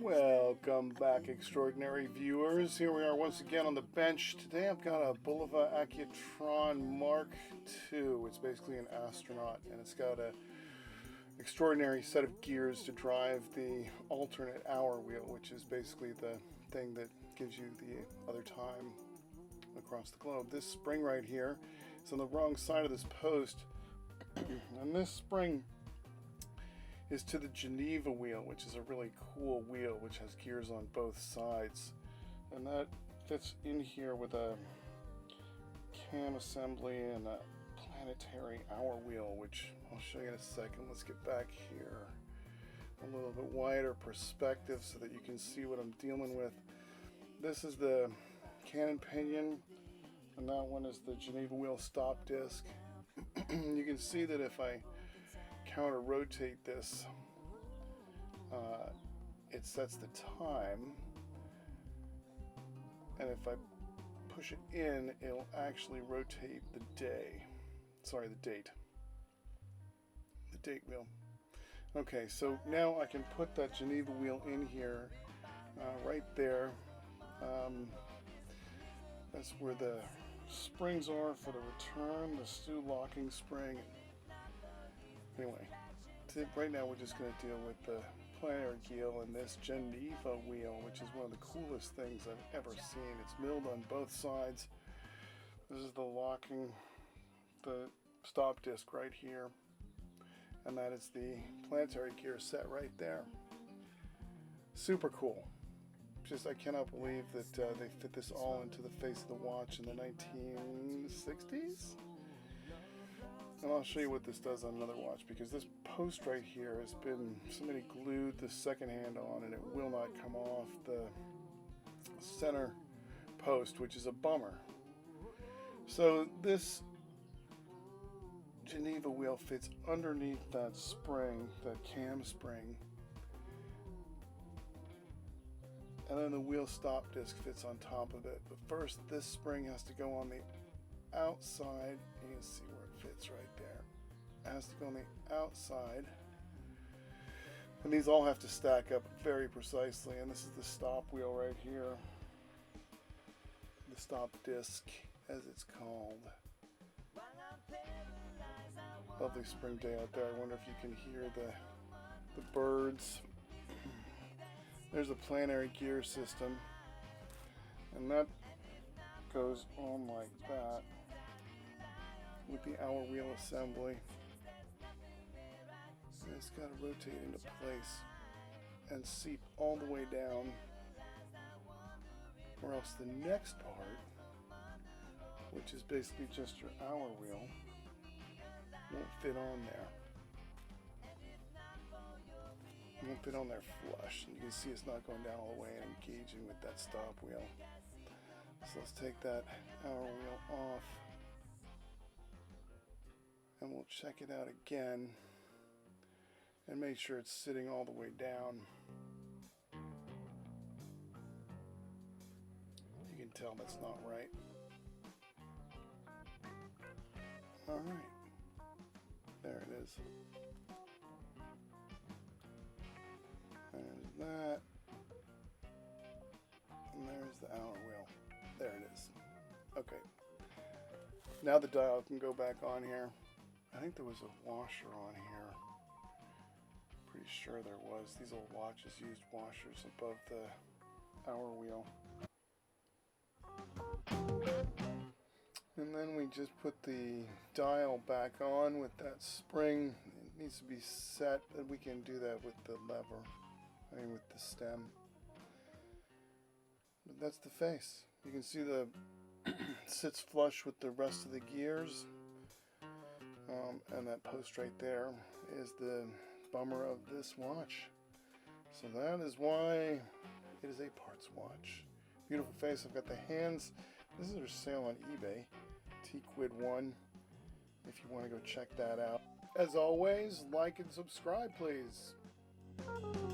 Welcome back, extraordinary viewers. Here we are once again on the bench. Today I've got a Bulova Accutron Mark II. It's basically an astronaut, and it's got an extraordinary set of gears to drive the alternate hour wheel, which is basically the thing that gives you the other time across the globe. This spring right here is on the wrong side of this post, and this spring is to the Geneva wheel, which is a really cool wheel which has gears on both sides, and that fits in here with a cam assembly and a planetary hour wheel, which I'll show you in a second. Let's get back here, a little bit wider perspective so that you can see what I'm dealing with. This is the cannon pinion, and that one is the Geneva wheel stop disc. You can see that if I counter rotate this, it sets the time, and if I push it in, it'll actually rotate the day. Sorry, the date. The date wheel. Okay, so now I can put that Geneva wheel in here, right there. That's where the springs are for the return, the stew locking spring. Anyway, right now we're just going to deal with the Planery Gear and this Geneva wheel, which is one of the coolest things I've ever seen. It's milled on both sides. This is the locking, the stop disc right here, and that is the Planetary Gear set right there. Super cool. Just, I cannot believe that they fit this all into the face of the watch in the 1960s. And I'll show you what this does on another watch, because this post right here has been, somebody glued the second hand on and it will not come off the center post, which is a bummer. So this Geneva wheel fits underneath that spring, that cam spring, and then the wheel stop disc fits on top of it. But first, this spring has to go on the outside. You can see where it fits right there. It has to go on the outside, and these all have to stack up very precisely. And this is the stop wheel right here, the stop disc as it's called. Lovely spring day out there. I wonder if you can hear the birds. There's a Planery Gear system, and that goes on like that with the hour wheel assembly. And it's got to rotate into place and seep all the way down, or else the next part, which is basically just your hour wheel, won't fit on there. It won't fit on there flush, and you can see it's not going down all the way and engaging with that stop wheel. So let's take that hour wheel off, and we'll check it out again and make sure it's sitting all the way down. You can tell that's not right. Alright, there it is. There's that, and there's the hour wheel. There it is. Okay, now the dial can go back on here. I think there was a washer on here. Pretty sure there was. These old watches used washers above the hour wheel. And then we just put the dial back on with that spring. It needs to be set, and we can do that with the lever, with the stem. But that's the face. You can see the sits flush with the rest of the gears, and that post right there is the bummer of this watch. So that is why it is a parts watch. Beautiful face. I've got the hands. This is for sale on eBay. T-Quid1, if you want to go check that out. As always, like and subscribe, please.